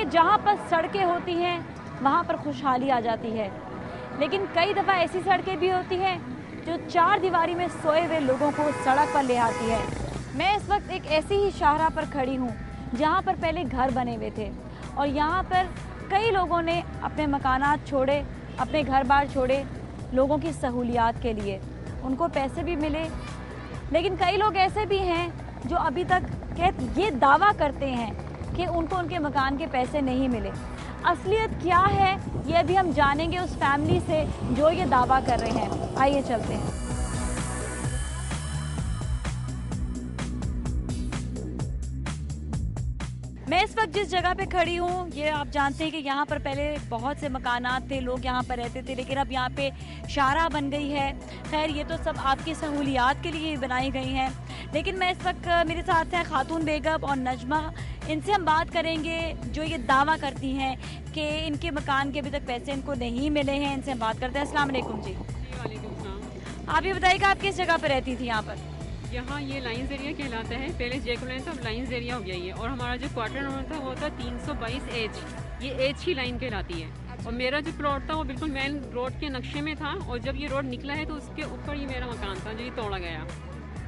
जहाँ पर सड़कें होती हैं वहाँ पर खुशहाली आ जाती है, लेकिन कई दफ़ा ऐसी सड़कें भी होती हैं जो चार दीवारी में सोए हुए लोगों को सड़क पर ले आती है। मैं इस वक्त एक ऐसी ही शाहराह पर खड़ी हूँ जहाँ पर पहले घर बने हुए थे और यहाँ पर कई लोगों ने अपने मकानात छोड़े, अपने घर बार छोड़े लोगों की सहूलियात के लिए। उनको पैसे भी मिले, लेकिन कई लोग ऐसे भी हैं जो अभी तक ये दावा करते हैं कि उनको उनके मकान के पैसे नहीं मिले। असलियत क्या है ये अभी हम जानेंगे उस फैमिली से जो ये दावा कर रहे हैं। आइए चलते हैं। मैं इस वक्त जिस जगह पे खड़ी हूँ, ये आप जानते हैं कि यहाँ पर पहले बहुत से मकानात थे, लोग यहाँ पर रहते थे, लेकिन अब यहाँ पे शाहराह बन गई है। खैर ये तो सब आपकी सहूलियात के लिए बनाई गई हैं, लेकिन मैं इस वक्त मेरे साथ हैं खातून बेगम और नजमा। इनसे हम बात करेंगे जो ये दावा करती हैं कि इनके मकान के अभी तक पैसे इनको नहीं मिले हैं। इनसे हम बात करते हैं। अस्सलाम वालेकुम जी। वालेकुम सलाम। आप ये बताइएगा आप किस जगह पर रहती थी यहाँ पर? यहाँ ये लाइन्स एरिया कहलाता है, पहले जयकुल लाइन था, अब लाइन्स एरिया हो गया ये। और हमारा जो क्वार्टर नंबर था वो था 322 एच, ये एच ही लाइन कहलाती है। और मेरा जो प्लॉट था वो बिल्कुल मेन रोड के नक्शे में था, और जब ये रोड निकला है तो उसके ऊपर ही मेरा मकान था जो ये तोड़ा गया।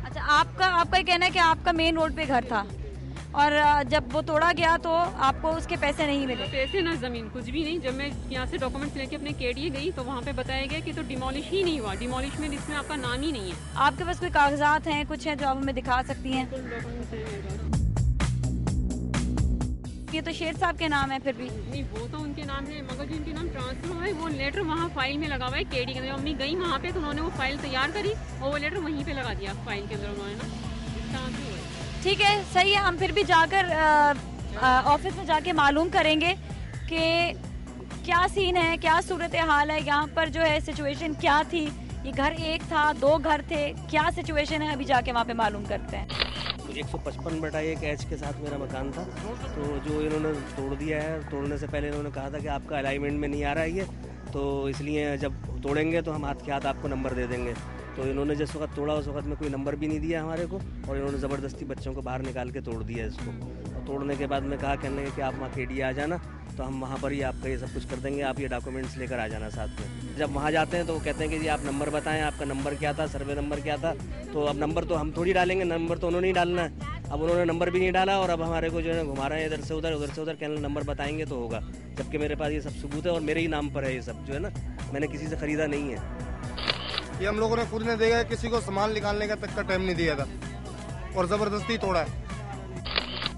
अच्छा, आपका ये कहना है कि आपका मेन रोड पे घर था और जब वो तोड़ा गया तो आपको उसके पैसे नहीं मिले? पैसे ना जमीन कुछ भी नहीं। जब मैं यहाँ से डॉक्यूमेंट्स लेके अपने केडीए गई तो वहाँ पे बताया गया कि तो डिमोलिश ही नहीं हुआ। डिमोलिश में इसमें आपका नाम ही नहीं है। आपके पास कोई कागजात हैं, कुछ हैं जो आप हमें दिखा सकती हैं? ये तो शेर साहब के नाम है। फिर भी नहीं, वो तो उनके नाम है, मगर जिनके नाम ट्रांसफर हुआ है वो लेटर वहाँ फाइल में लगा हुआ है केडी के अंदर। मम्मी गई वहाँ पे तो उन्होंने वो फाइल तैयार करी और वो लेटर वहीं पे लगा दिया फाइल के अंदर उन्होंने ना। ठीक है, सही है। हम फिर भी जाकर ऑफिस में जाके मालूम करेंगे कि क्या सीन है, क्या सूरत हाल है यहाँ पर, जो है सिचुएशन क्या थी। ये घर एक था, दो घर थे, क्या सिचुएशन है, अभी जाके वहाँ पे मालूम करते हैं। 155/1 एच के साथ मेरा मकान था, तो जो इन्होंने तोड़ दिया है, तोड़ने से पहले इन्होंने कहा था कि आपका अलाइनमेंट में नहीं आ रहा है ये, तो इसलिए जब तोड़ेंगे तो हम हाथ के हाथ आपको नंबर दे देंगे। तो इन्होंने जिस वक्त तोड़ा उस वक्त में कोई नंबर भी नहीं दिया हमारे को, और इन्होंने ज़बरदस्ती बच्चों को बाहर निकाल के तोड़ दिया इसको। और तोड़ने के बाद में कहा कहने कि आप वहाँ केडी आ जाना, तो हम वहाँ पर ही आपका ये सब कुछ कर देंगे, आप ये डॉक्यूमेंट्स लेकर आ जाना साथ में। जब वहाँ जाते हैं तो वो कहते हैं कि जी आप नंबर बताएं, आपका नंबर क्या था, सर्वे नंबर क्या था। तो अब नंबर तो हम थोड़ी डालेंगे, नंबर तो उन्होंने ही डालना है। अब उन्होंने नंबर भी नहीं डाला और अब हमारे को जो है घुमा रहे हैं इधर से उधर कहने नंबर बताएंगे तो होगा, जबकि मेरे पास ये सब सबूत है और मेरे ही नाम पर है ये सब, जो है ना, मैंने किसी से ख़रीदा नहीं है। ये हम लोगों ने खुद ने देखा, किसी को सामान निकालने का तक का टाइम नहीं दिया था और जबरदस्ती तोड़ा है।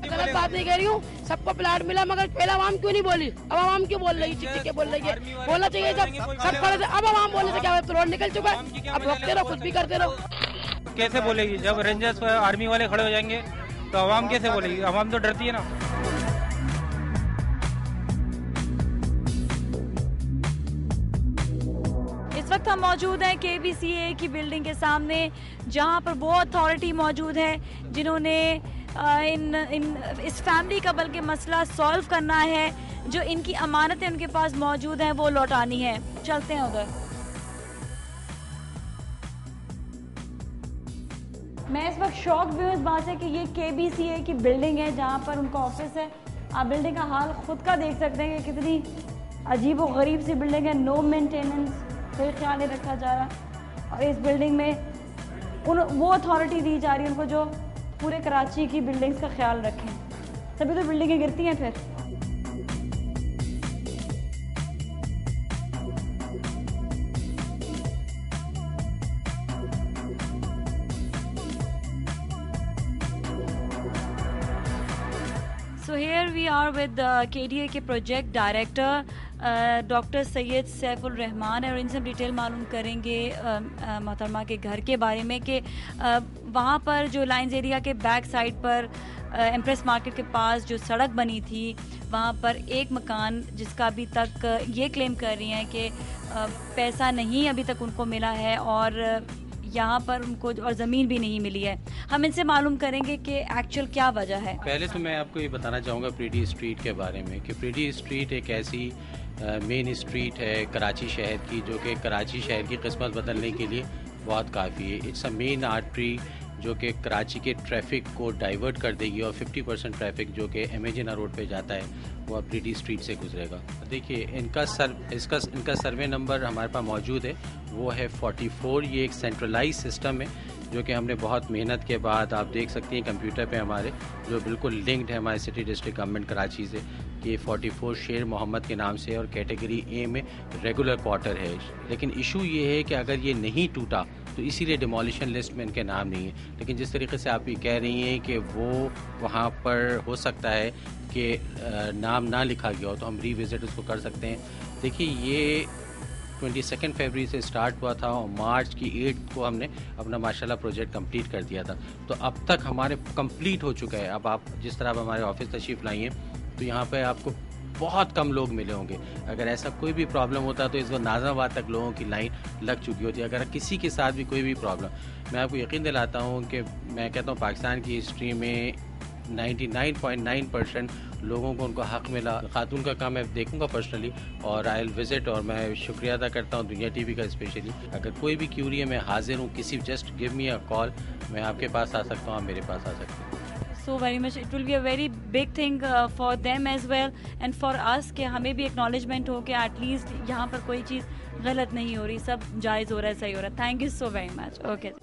गलत बात नहीं कह रही हूँ, सबको प्लाट मिला, मगर पहले आवाम क्यों नहीं बोली? अब आवाम क्यों बोल रही है? चिक बोल रही है, बोलना चाहिए जब सब खड़े थे। अब आवाम बोलने से क्या है? तो रोड निकल चुका है, अब रोकते रहो, कुछ भी करते रहो। कैसे बोलेगी? जब रेंजर्स आर्मी वाले खड़े हो जाएंगे तो आवाम कैसे बोलेगी? आवाम तो डरती है ना। इस वक्त हम मौजूद हैं KBCA की बिल्डिंग के सामने, जहां पर वो अथॉरिटी मौजूद है जिन्होंने इस फैमिली का बल्कि मसला सॉल्व करना है। जो इनकी अमानतें उनके पास मौजूद हैं वो लौटानी है। चलते हैं उधर। मैं इस वक्त शॉक भी हूँ इस बात से कि ये KBCA की बिल्डिंग है जहाँ पर उनका ऑफिस है। आप बिल्डिंग का हाल खुद का देख सकते हैं कि कितनी अजीब व गरीब सी बिल्डिंग है। नो मेंटेनेंस, कोई ख्याल नहीं रखा जा रहा। और इस बिल्डिंग में वो अथॉरिटी दी जा रही है उनको जो पूरे कराची की बिल्डिंग्स का ख्याल रखें। तभी तो बिल्डिंगें गिरती हैं फिर। So here we are with KDA के project director doctor Syed Saiful Rahman है और इनसे हम डिटेल मालूम करेंगे मोहतरमा के घर के बारे में कि वहाँ पर जो लाइन्स एरिया के बैक साइड पर एम्प्रेस मार्केट के पास जो सड़क बनी थी वहाँ पर एक मकान जिसका अभी तक ये क्लेम कर रही हैं कि पैसा नहीं अभी तक उनको मिला है और यहाँ पर उनको और ज़मीन भी नहीं मिली है। हम इनसे मालूम करेंगे कि एक्चुअल क्या वजह है। पहले तो मैं आपको ये बताना चाहूँगा प्रीटी स्ट्रीट के बारे में कि प्रीटी स्ट्रीट एक ऐसी मेन स्ट्रीट है कराची शहर की जो कि कराची शहर की किस्मत बदलने के लिए बहुत काफ़ी है। इट्स अ मेन आर्टरी जो कि कराची के ट्रैफिक को डाइवर्ट कर देगी और 50% ट्रैफिक जो कि एमेजिना रोड पे जाता है वो अब प्रीटी स्ट्रीट से गुजरेगा। देखिए इनका सर्वे नंबर हमारे पास मौजूद है, वो है 44। ये एक सेंट्रलाइज सिस्टम है जो कि हमने बहुत मेहनत के बाद, आप देख सकती हैं कंप्यूटर पे हमारे, जो बिल्कुल लिंक्ड है हमारे सिटी डिस्ट्रिक्ट गवर्नमेंट कराची से, कि 44 शेर मोहम्मद के नाम से और कैटेगरी ए में रेगुलर क्वार्टर है। लेकिन इशू ये है कि अगर ये नहीं टूटा तो इसीलिए डिमोलिशन लिस्ट में इनके नाम नहीं है। लेकिन जिस तरीके से आप ये कह रही हैं कि वो वहाँ पर हो सकता है कि नाम ना लिखा गया हो, तो हम रीविज़िट उसको कर सकते हैं। देखिए ये 22 फरवरी से स्टार्ट हुआ था और मार्च की 8 को हमने अपना माशाल्लाह प्रोजेक्ट कंप्लीट कर दिया था। तो अब तक हमारे कंप्लीट हो चुका है। अब आप जिस तरह आप हमारे ऑफिस तशरीफ़ लाई हैं तो यहाँ पे आपको बहुत कम लोग मिले होंगे। अगर ऐसा कोई भी प्रॉब्लम होता तो इस वक्त नाज़ाबाद तक लोगों की लाइन लग चुकी होती है। अगर किसी के साथ भी कोई भी प्रॉब्लम, मैं आपको यकीन दिलाता हूँ कि मैं कहता हूँ पाकिस्तान की हिस्ट्री में 99.9% लोगों को उनको हक़ मिला। खातून का काम मैं देखूंगा पर्सनली और आई विल विजिट, और मैं शुक्रिया अदा करता हूँ दुनिया टीवी का स्पेशली। अगर कोई भी क्यूरी है मैं हाजिर हूँ, किसी just give me a call, मैं आपके पास आ सकता हूँ, आप मेरे पास आ सकते हैं। So very much, it will be a very big thing for them as well and for us कि हमें भी acknowledgement हो कि at least यहाँ पर कोई चीज़ गलत नहीं हो रही, सब जायज़ हो रहा है, सही हो रहा है। Thank you so very much. Okay.